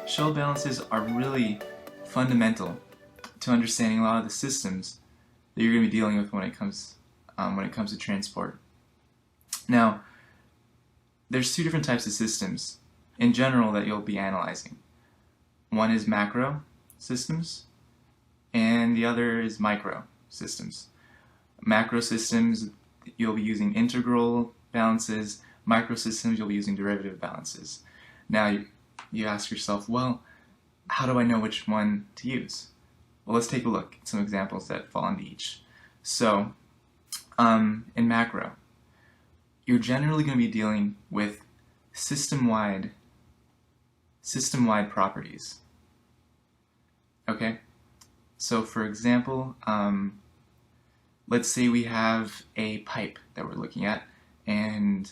shell balances are really fundamental to understanding a lot of the systems that you're going to be dealing with when it comes to transport. Now, there's two different types of systems in general that you'll be analyzing. One is macro systems, and the other is micro systems. Macro systems, you'll be using integral balances. Micro systems, you'll be using derivative balances. Now, you ask yourself, well, how do I know which one to use? Well, let's take a look at some examples that fall into each. So, in macro, you're generally going to be dealing with system-wide properties. Okay? So, for example, let's say we have a pipe that we're looking at, and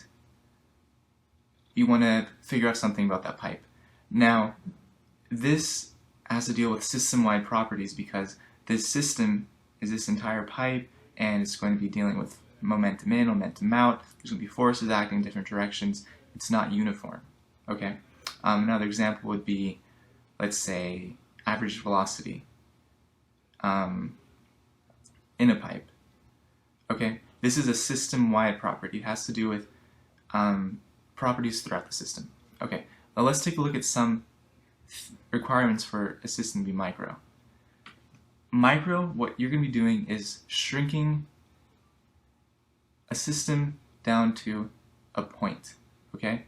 you want to figure out something about that pipe. Now, this has to deal with system-wide properties because this system is this entire pipe, and it's going to be dealing with momentum in, momentum out. There's going to be forces acting in different directions. It's not uniform. Okay. Another example would be, let's say, average velocity in a pipe. Okay. This is a system-wide property. It has to do with properties throughout the system. Okay. Now let's take a look at some requirements for a system to be micro. Micro, what you're going to be doing is shrinking a system down to a point, okay?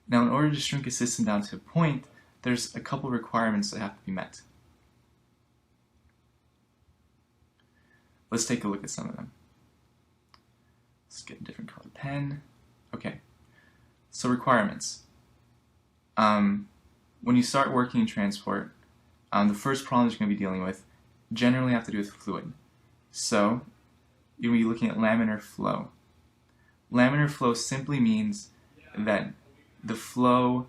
Now, in order to shrink a system down to a point, there's a couple requirements that have to be met. Let's take a look at some of them. Let's get a different colored pen. Okay, so requirements. When you start working in transport, the first problem that you're going to be dealing with generally have to do with fluid. So, you're going to be looking at laminar flow. Laminar flow simply means that the flow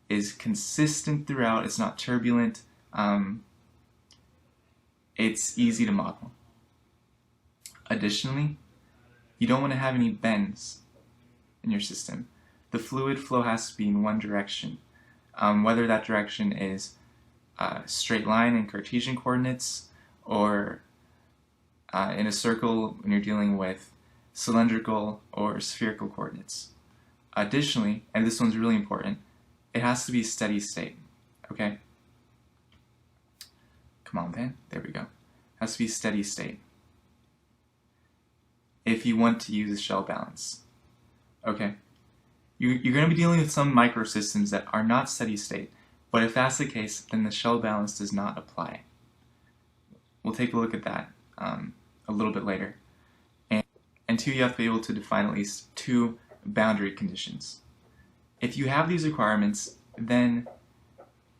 is consistent throughout, it's not turbulent, it's easy to model. Additionally, you don't want to have any bends in your system. The fluid flow has to be in one direction. Whether that direction is straight line in Cartesian coordinates or in a circle when you're dealing with cylindrical or spherical coordinates. Additionally, and this one's really important, it has to be steady state. Okay? Come on, Ben. There we go. It has to be steady state if you want to use a shell balance. Okay? You're going to be dealing with some microsystems that are not steady state, but if that's the case, then the shell balance does not apply. We'll take a look at that a little bit later. And two, you have to be able to define at least two boundary conditions. If you have these requirements, then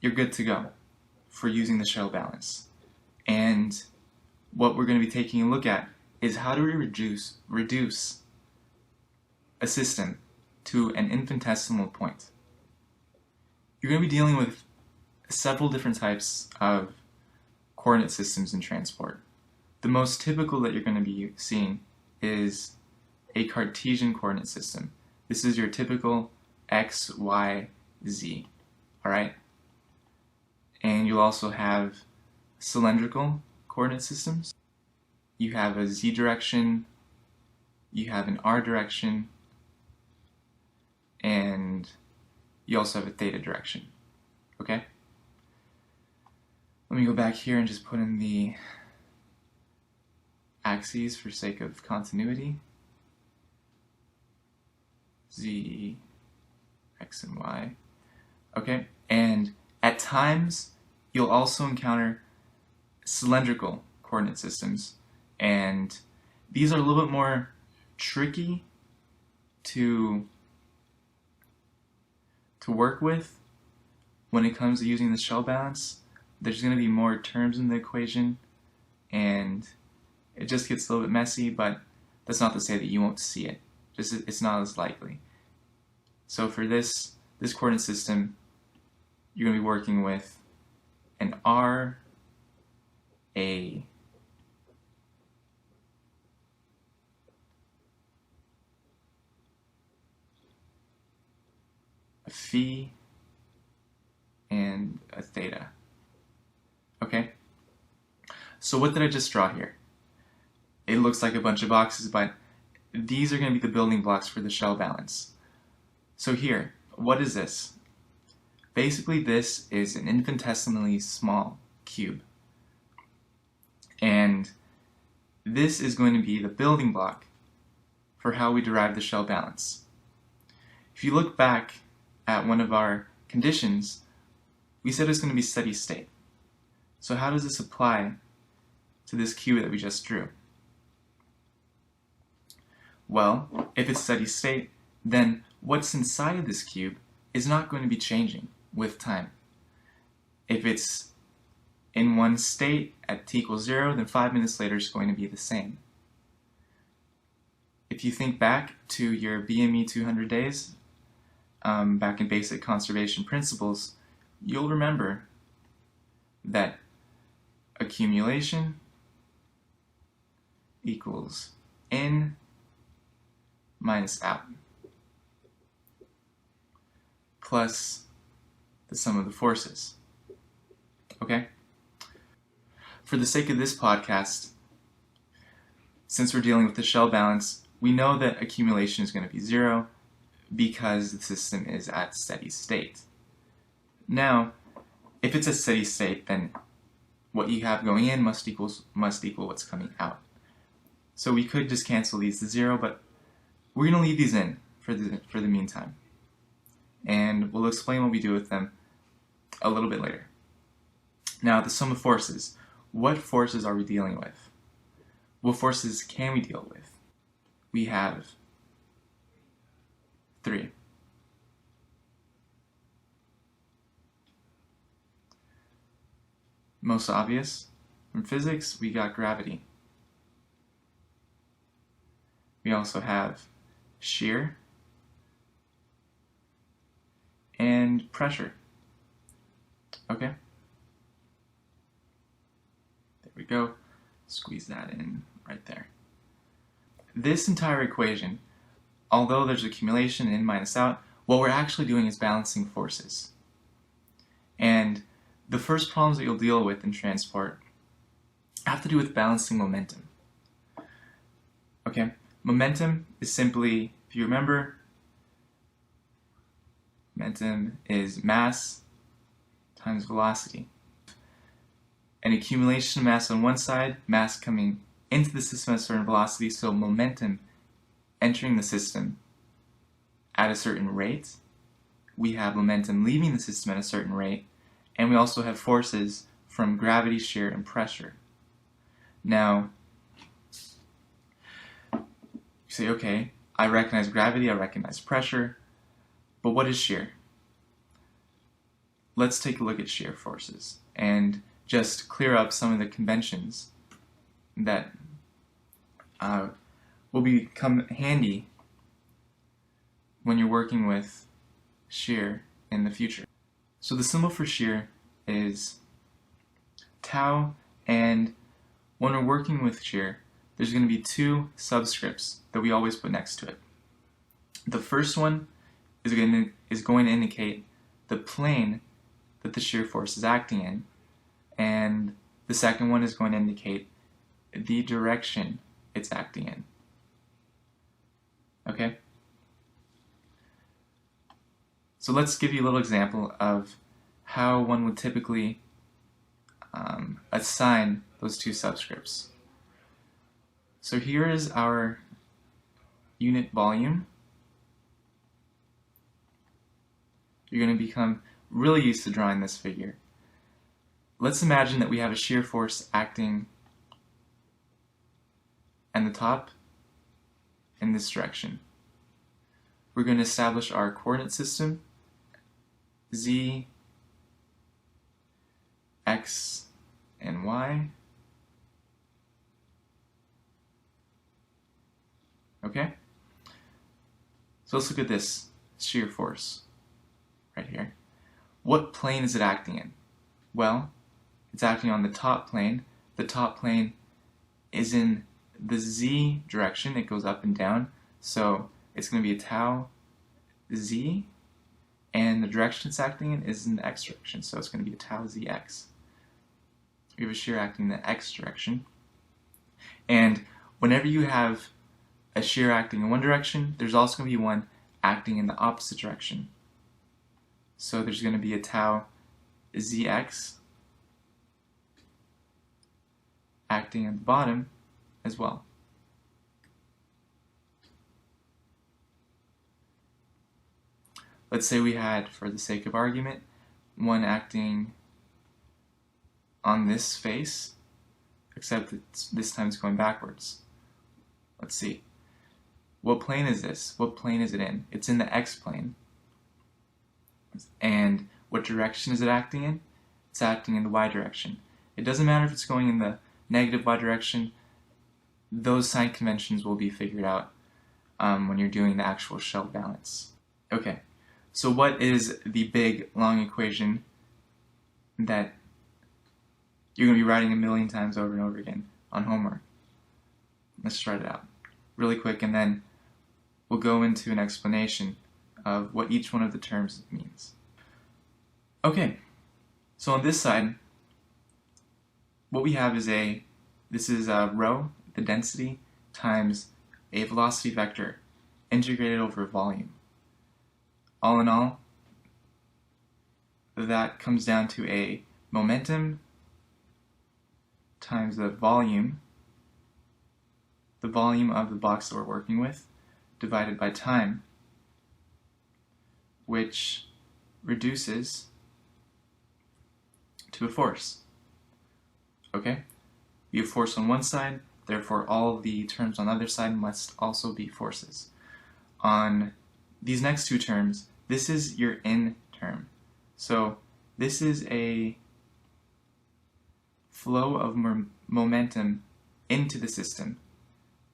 you're good to go for using the shell balance. And what we're going to be taking a look at is how do we reduce a system to an infinitesimal point. You're going to be dealing with several different types of coordinate systems in transport. The most typical that you're going to be seeing is a Cartesian coordinate system. This is your typical X, Y, Z. Alright? And you'll also have cylindrical coordinate systems. You have a Z direction, you have an R direction, and you also have a theta direction. Okay? Let me go back here and just put in the axes for sake of continuity. Z, X, and Y. Okay? And at times, you'll also encounter cylindrical coordinate systems, and these are a little bit more tricky to work with when it comes to using the shell balance. There's going to be more terms in the equation, and it just gets a little bit messy, but that's not to say that you won't see it. Just it's not as likely. So for this coordinate system, you're going to be working with an R, a phi, and So what did I just draw here? It looks like a bunch of boxes, but these are going to be the building blocks for the shell balance. So here, what is this? Basically, this is an infinitesimally small cube. And this is going to be the building block for how we derive the shell balance. If you look back at one of our conditions, we said it's going to be steady state. So how does this apply to this cube that we just drew? Well, if it's steady state, then what's inside of this cube is not going to be changing with time. If it's in one state at t equals 0, then 5 minutes later it's going to be the same. If you think back to your BME 200 days, back in basic conservation principles, you'll remember that accumulation equals in minus out plus the sum of the forces. Okay? For the sake of this podcast, since we're dealing with the shell balance, we know that accumulation is going to be 0 because the system is at steady state. Now, if it's a steady state, then what you have going in must equal what's coming out. So we could just cancel these to 0, but we're going to leave these in for the meantime. And we'll explain what we do with them a little bit later. Now, the sum of forces. What forces are we dealing with? What forces can we deal with? We have 3. Most obvious, from physics, we got gravity. We also have shear and pressure. Okay? There we go. Squeeze that in right there. This entire equation, although there's accumulation in minus out, what we're actually doing is balancing forces. And the first problems that you'll deal with in transport have to do with balancing momentum. Okay? Momentum is simply, if you remember, momentum is mass times velocity. An accumulation of mass on one side, mass coming into the system at a certain velocity, so momentum entering the system at a certain rate. We have momentum leaving the system at a certain rate, and we also have forces from gravity, shear, and pressure. Now, you say, okay, I recognize gravity, I recognize pressure, but what is shear? Let's take a look at shear forces and just clear up some of the conventions that will become handy when you're working with shear in the future. So the symbol for shear is tau, and when we're working with shear, there's going to be 2 subscripts that we always put next to it. The first one is going to indicate the plane that the shear force is acting in, and the second one is going to indicate the direction it's acting in. Okay? So let's give you a little example of how one would typically assign those 2 subscripts. So here is our unit volume. You're going to become really used to drawing this figure. Let's imagine that we have a shear force acting at the top in this direction. We're going to establish our coordinate system, z, x, and y. Okay? So let's look at this shear force right here. What plane is it acting in? Well, it's acting on the top plane. The top plane is in the z direction. It goes up and down. So it's going to be a tau z, and the direction it's acting in is in the x direction. So it's going to be a tau zx. We have a shear acting in the x direction. And whenever you have a shear acting in one direction, there's also going to be one acting in the opposite direction. So there's going to be a tau zx acting at the bottom as well. Let's say we had, for the sake of argument, one acting on this face, except this time it's going backwards. Let's see. What plane is this? What plane is it in? It's in the x-plane. And what direction is it acting in? It's acting in the y direction. It doesn't matter if it's going in the negative y direction. Those sign conventions will be figured out when you're doing the actual shell balance. Okay, so what is the big, long equation that you're going to be writing a million times over and over again on homework? Let's try it out really quick, and then we'll go into an explanation of what each one of the terms means. Okay, so on this side, what we have is this is rho, the density, times a velocity vector integrated over volume. All in all, that comes down to a momentum times the volume of the box that we're working with, divided by time, which reduces to a force. Okay? We have force on one side, therefore all the terms on the other side must also be forces. On these next two terms, this is your in term. So this is a flow of momentum into the system.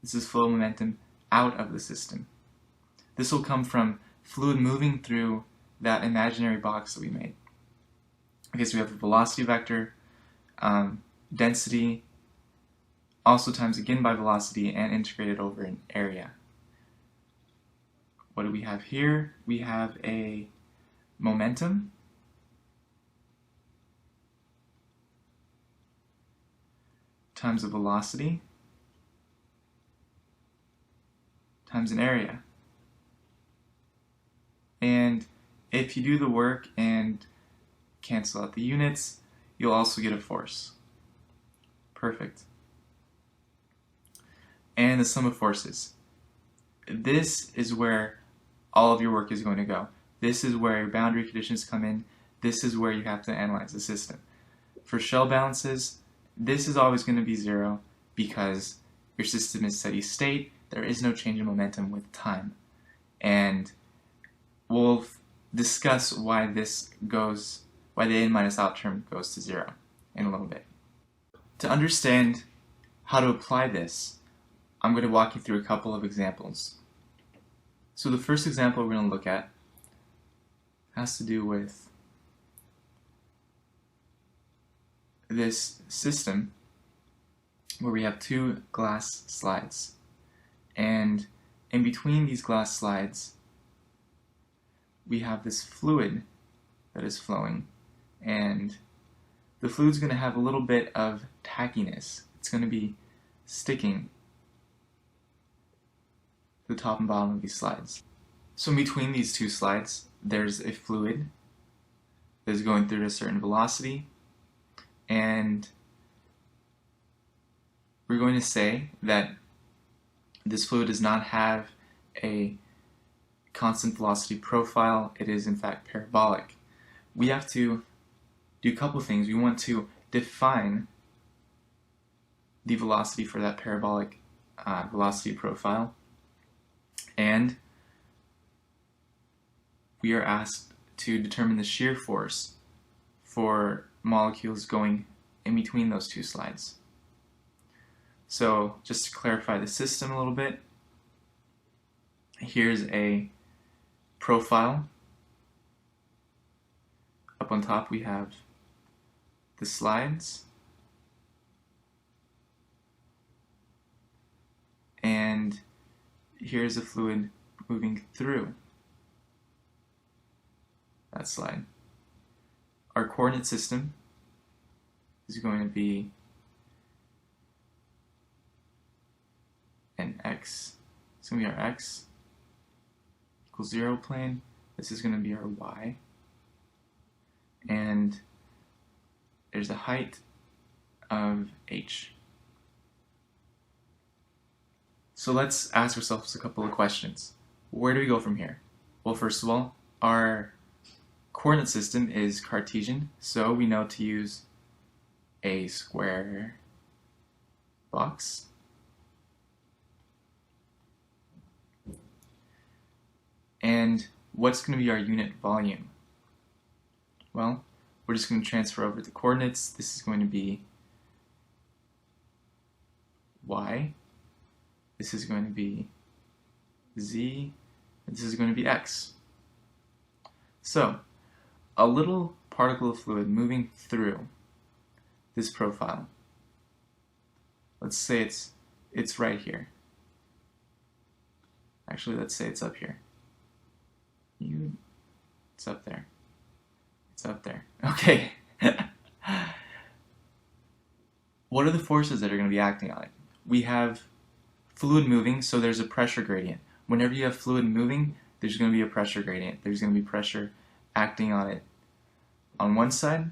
This is flow of momentum out of the system. This will come from fluid moving through that imaginary box that we made. Okay, so we have the velocity vector, density, also times again by velocity, and integrated over an area. What do we have here? We have a momentum times a velocity times an area. And if you do the work and cancel out the units, you'll also get a force. Perfect. And the sum of forces. This is where all of your work is going to go. This is where your boundary conditions come in. This is where you have to analyze the system. For shell balances, this is always going to be 0 because your system is steady state. There is no change in momentum with time. And we'll discuss why the in minus out term goes to 0 in a little bit. To understand how to apply this, I'm going to walk you through a couple of examples. So the first example we're going to look at has to do with this system where we have two glass slides. And in between these glass slides, we have this fluid that is flowing. And the fluid's going to have a little bit of tackiness. It's going to be sticking to the top and bottom of these slides. So in between these two slides, there's a fluid that is going through at a certain velocity. And we're going to say that this fluid does not have a constant velocity profile. It is in fact parabolic. We have to do a couple things. We want to define the velocity for that parabolic velocity profile, and we are asked to determine the shear force for molecules going in between those two slides. So just to clarify the system a little bit, here's a profile. Up on top we have the slides, and here's a fluid moving through that slide. Our coordinate system is going to be an x. It's going to be our x equals 0 plane. This is going to be our y. And there's a height of h. So let's ask ourselves a couple of questions. Where do we go from here? Well, first of all, our coordinate system is Cartesian, so we know to use a square box. And what's going to be our unit volume? Well, we're just going to transfer over the coordinates. This is going to be y. This is going to be z. And this is going to be x. So, a little particle of fluid moving through this profile. Let's say it's right here. Actually, let's say it's up here. It's up there. It's up there. Okay. What are the forces that are going to be acting on it? We have fluid moving, so there's a pressure gradient. Whenever you have fluid moving, there's going to be a pressure gradient. There's going to be pressure acting on it on one side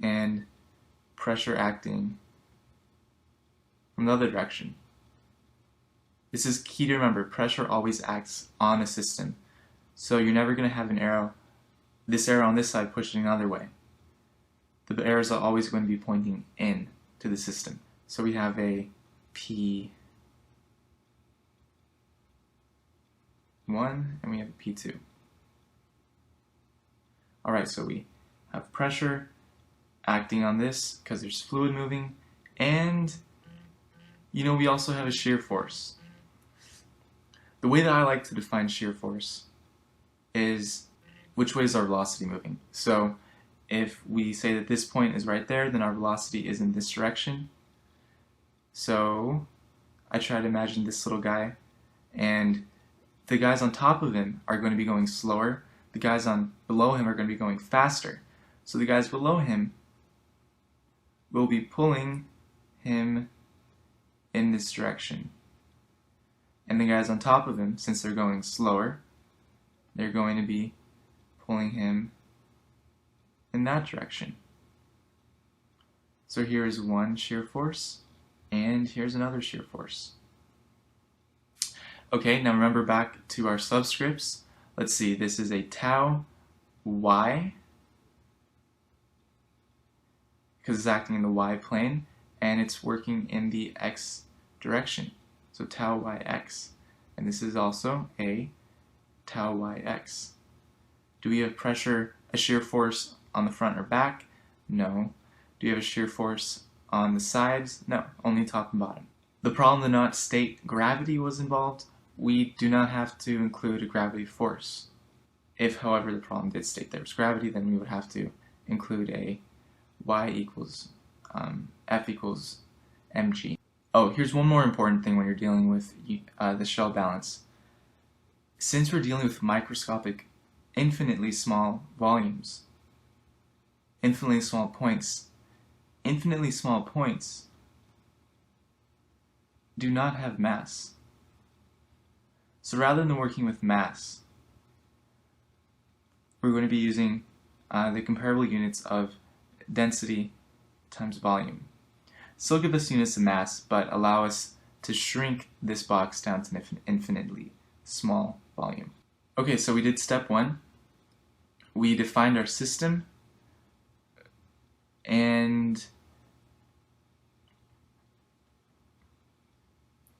and pressure acting from the other direction. This is key to remember. Pressure always acts on a system. So you're never going to have this arrow on this side pushing the other way. The arrows are always going to be pointing in to the system. So we have a P1 and we have a P2. Alright, so we have pressure acting on this because there's fluid moving, and we also have a shear force. The way that I like to define shear force is which way is our velocity moving. So if we say that this point is right there, then our velocity is in this direction. So I try to imagine this little guy, and the guys on top of him are going to be going slower. The guys below him are going to be going faster. So the guys below him will be pulling him in this direction. And the guys on top of him, since they're going slower, they're going to be pulling him in that direction. So here is one shear force, and here's another shear force. Okay, now remember back to our subscripts. Let's see, this is a tau y, because it's acting in the y plane, and it's working in the x direction. So tau yx. And this is also a tau yx. Do we have a shear force on the front or back? No. Do you have a shear force on the sides? No, only top and bottom. The problem did not state gravity was involved. We do not have to include a gravity force. If, however, the problem did state there was gravity, then we would have to include a y equals F equals mg. Oh, here's one more important thing when you're dealing with the shell balance. Since we're dealing with microscopic, infinitely small volumes, infinitely small points do not have mass. So rather than working with mass, we're going to be using the comparable units of density times volume. Still give us units of mass, but allow us to shrink this box down to an infinitely small volume. Okay, so we did step one. We defined our system, and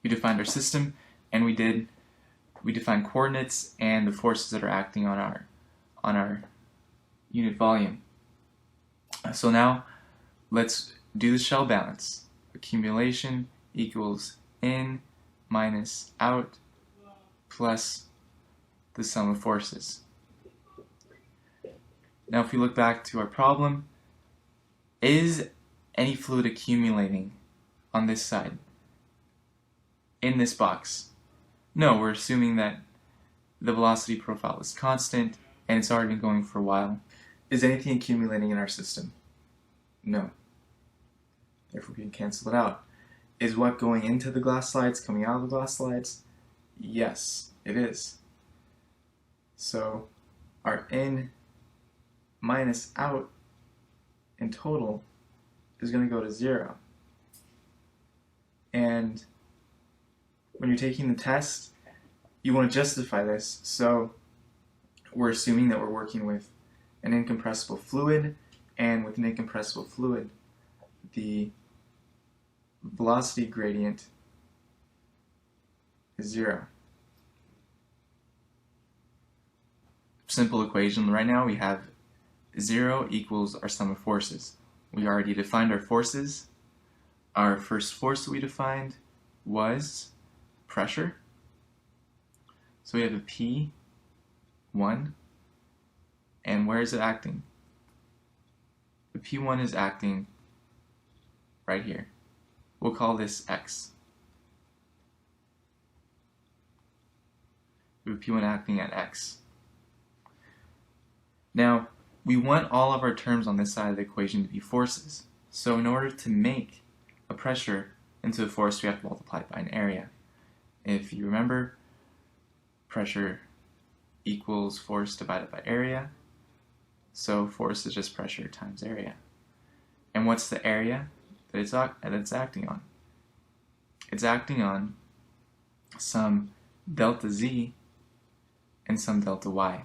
we defined coordinates and the forces that are acting on our unit volume. So now let's do the shell balance. Accumulation equals in minus out plus the sum of forces. Now if we look back to our problem, is any fluid accumulating on this side in this box? No, we're assuming that the velocity profile is constant and it's already been going for a while. Is anything accumulating in our system? No. Therefore we can cancel it out. Is what going into the glass slides coming out of the glass slides? Yes, it is. So our in minus out in total is going to go to 0. And when you're taking the test, you want to justify this. So we're assuming that we're working with an incompressible fluid, and with an incompressible fluid, the velocity gradient is 0. Simple equation. Right now we have 0 equals our sum of forces. We already defined our forces. Our first force that we defined was pressure. So we have a P1, and where is it acting? The P1 is acting right here. We'll call this X. We have P1 acting at X. Now, we want all of our terms on this side of the equation to be forces. So in order to make a pressure into a force, we have to multiply it by an area. If you remember, pressure equals force divided by area. So force is just pressure times area. And what's the area that it's acting on? It's acting on some delta Z and some delta Y.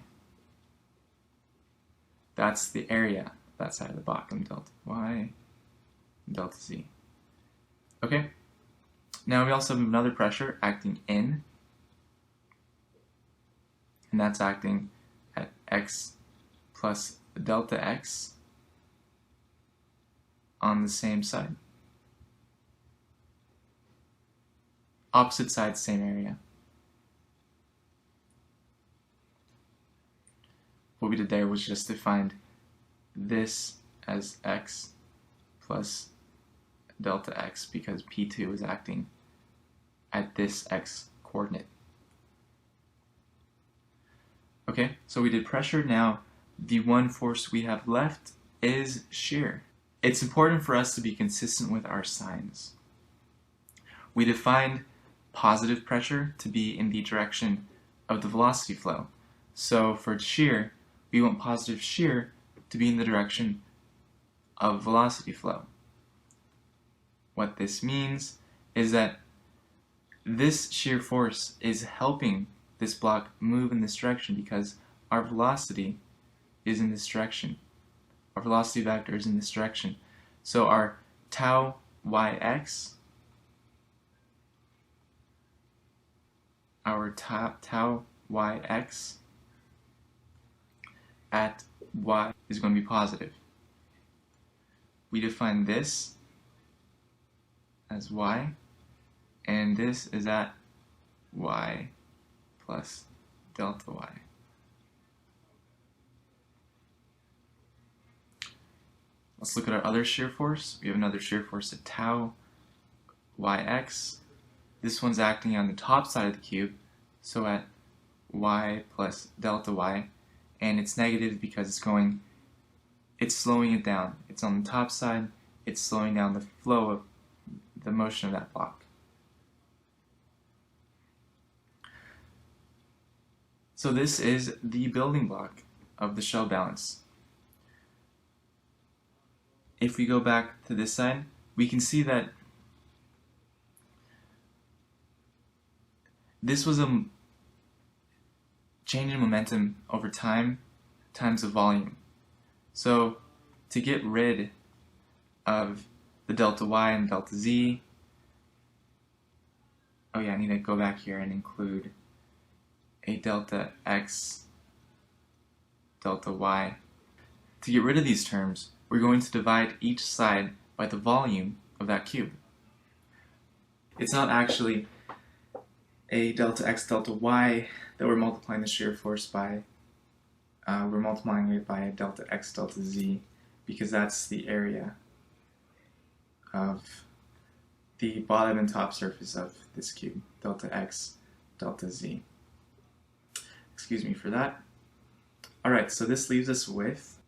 That's the area of that side of the bottom, delta Y, delta Z. Okay? Now we also have another pressure acting in, and that's acting at X plus delta X on the same side. Opposite side, same area. What we did there was just define this as X plus delta X because P2 is acting at this X coordinate. Okay, so we did pressure. Now the one force we have left is shear. It's important for us to be consistent with our signs. We defined positive pressure to be in the direction of the velocity flow. So for shear, we want positive shear to be in the direction of velocity flow. What this means is that this shear force is helping this block move in this direction because our velocity is in this direction. Our velocity vector is in this direction. So our tau yx, our tau yx at y is going to be positive. We define this as y, and this is at y plus delta y. Let's look at our other shear force. We have another shear force at tau yx. This one's acting on the top side of the cube, so at y plus delta y, and it's negative because it's slowing it down. It's on the top side, it's slowing down the flow of the motion of that block. So this is the building block of the shell balance. If we go back to this side, we can see that this was a change in momentum over time times the volume. So to get rid of the delta y and delta z, oh yeah, I need to go back here and include a delta x, delta y. To get rid of these terms, we're going to divide each side by the volume of that cube. It's not actually a delta x, delta y that we're multiplying the shear force by. We're multiplying it by a delta x, delta z, because that's the area of the bottom and top surface of this cube, delta x, delta z. Excuse me for that. Alright, so this leaves us with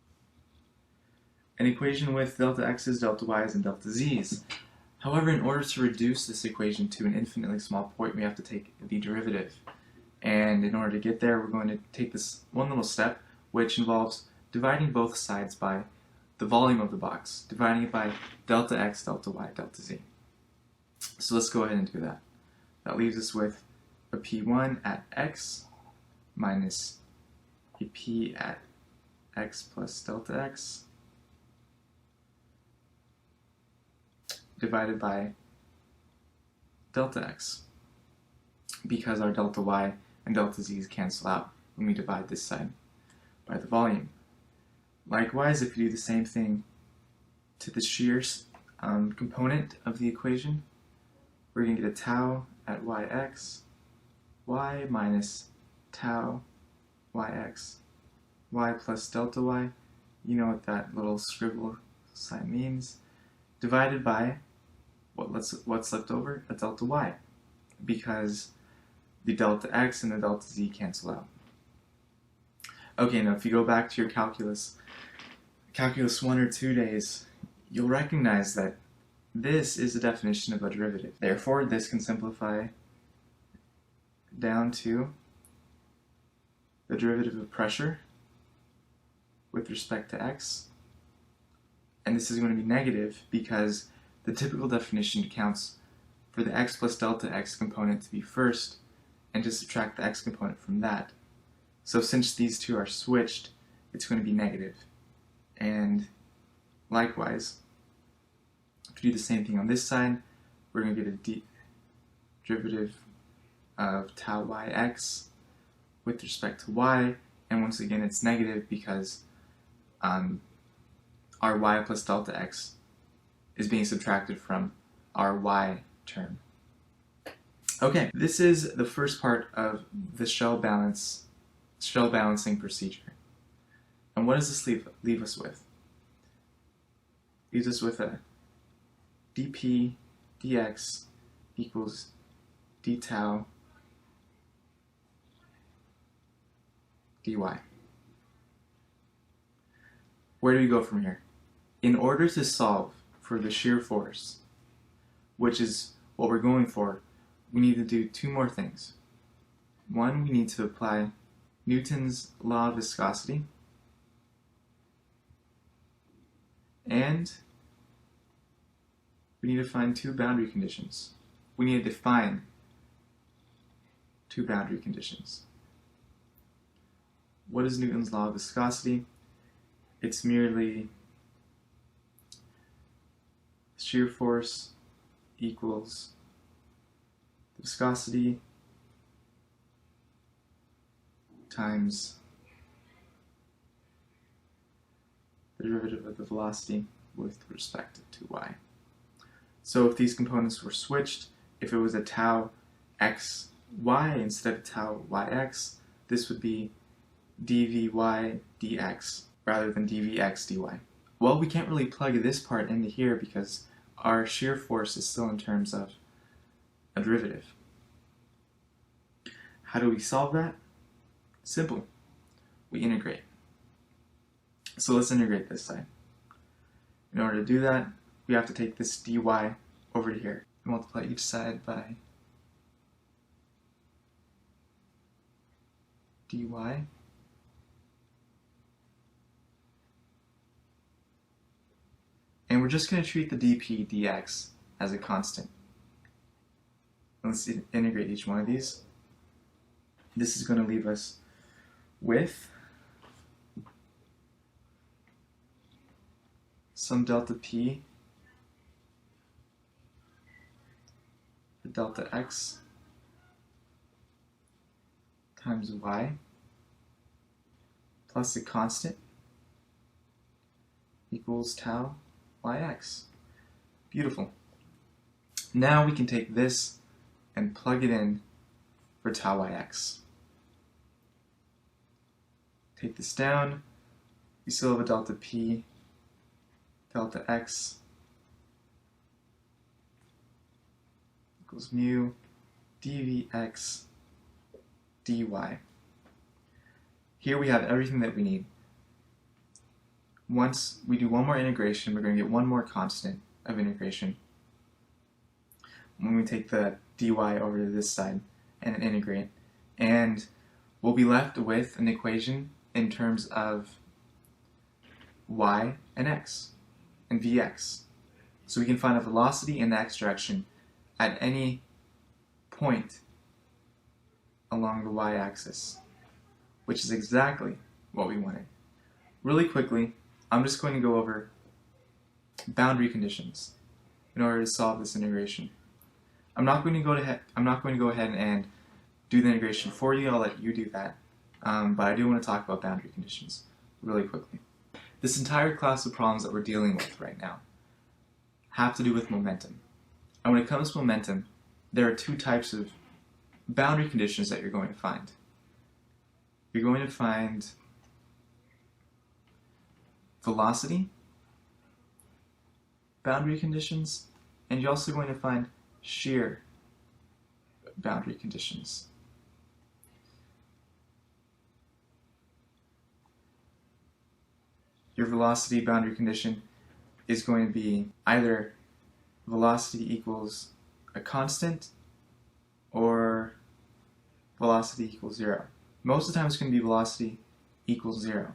an equation with delta x's, delta y's, and delta z's. However, in order to reduce this equation to an infinitely small point, we have to take the derivative. And in order to get there, we're going to take this one little step, which involves dividing both sides by the volume of the box, dividing it by delta x, delta y, delta z. So let's go ahead and do that. That leaves us with a P1 at x minus a P at x plus delta x divided by delta x, because our delta y and delta z's cancel out when we divide this side by the volume. Likewise, if you do the same thing to the shear component of the equation, we're going to get a tau at yx, y minus tau yx, y plus delta y, you know what that little scribble sign means, divided by what's left over, a delta y, because the delta x and the delta z cancel out. Okay, now if you go back to your calculus 1 or 2 days, you'll recognize that this is the definition of a derivative. Therefore, this can simplify down to the derivative of pressure with respect to x, and this is going to be negative because the typical definition accounts for the x plus delta x component to be first and to subtract the x component from that. So since these two are switched, it's going to be negative. And likewise, if we do the same thing on this side, we're going to get a derivative of tau yx with respect to y, and once again it's negative because our y plus delta x is being subtracted from our y term. Okay, this is the first part of the shell balancing procedure. And what does this leave us with? Leaves us with a dp dx equals d tau dy. Where do we go from here? In order to solve for the shear force, which is what we're going for, we need to do two more things. One, we need to apply Newton's law of viscosity, and we need to find two boundary conditions. We need to define two boundary conditions. What is Newton's law of viscosity? It's merely shear force equals the viscosity times the derivative of the velocity with respect to y. So if these components were switched, if it was a tau xy instead of tau yx, this would be dvy dx rather than dvx dy. Well, we can't really plug this part into here because our shear force is still in terms of a derivative. How do we solve that? Simple. We integrate. So let's integrate this side. In order to do that, we have to take this dy over to here and multiply each side by dy. And we're just going to treat the dp dx as a constant. Let's integrate each one of these. This is going to leave us with some delta p for delta x times y plus a constant equals tau yx. Beautiful. Now we can take this and plug it in for tau yx. Take this down, we still have a delta p, delta x equals mu dvx dy. Here we have everything that we need. Once we do one more integration, we're going to get one more constant of integration. When we take the dy over to this side and integrate, and we'll be left with an equation in terms of y and x and vx. So we can find a velocity in the x direction at any point along the y-axis, which is exactly what we wanted. Really quickly, I'm just going to go over boundary conditions in order to solve this integration. I'm not going to go ahead and do the integration for you. I'll let you do that. But I do want to talk about boundary conditions really quickly. This entire class of problems that we're dealing with right now have to do with momentum. And when it comes to momentum, there are two types of boundary conditions that you're going to find. You're going to find velocity boundary conditions, and you're also going to find shear boundary conditions. Your velocity boundary condition is going to be either velocity equals a constant or velocity equals 0. Most of the time it's going to be velocity equals 0.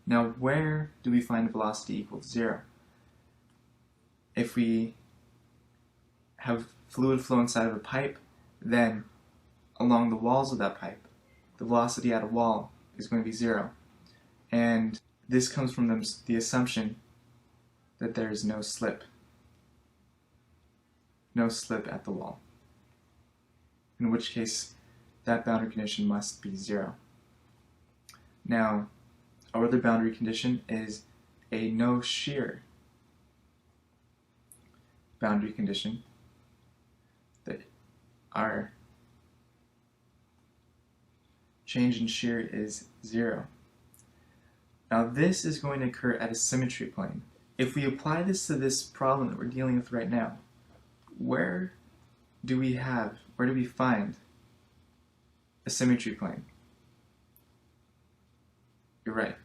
Now, where do we find velocity equals 0? If we have fluid flow inside of a pipe, then along the walls of that pipe, the velocity at a wall is going to be 0. And this comes from the assumption that there is no slip. No slip at the wall. In which case, that boundary condition must be 0. Now, our other boundary condition is a no shear boundary condition, that our change in shear is 0. Now this is going to occur at a symmetry plane. If we apply this to this problem that we're dealing with right now, where do we find a symmetry plane? You're right.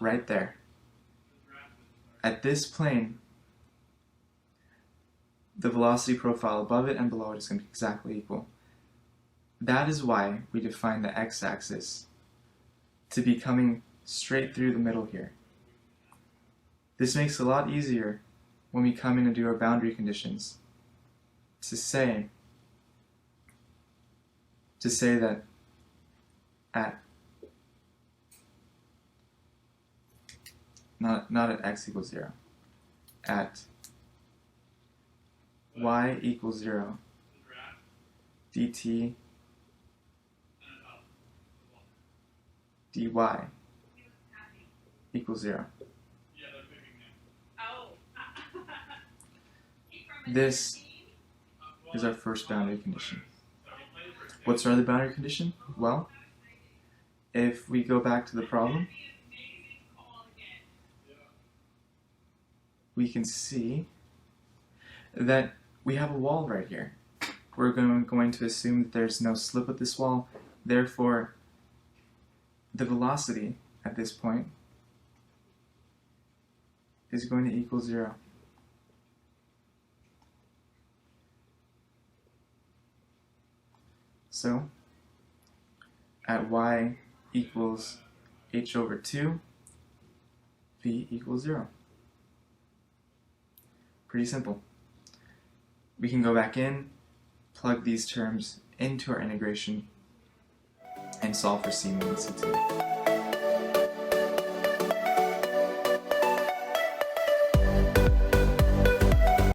Right there. At this plane, the velocity profile above it and below it is going to be exactly equal. That is why we define the x-axis to be coming straight through the middle here. This makes it a lot easier when we come in and do our boundary conditions to say that at not at x equals 0, at y equals 0, dt dy equals 0. This is our first boundary condition. What's our other boundary condition? Well, if we go back to the problem, we can see that we have a wall right here. We're going to assume that there's no slip at this wall, therefore the velocity at this point is going to equal 0. So, at y equals h over 2, v equals 0. Pretty simple. We can go back in, plug these terms into our integration, and solve for C1 and C2.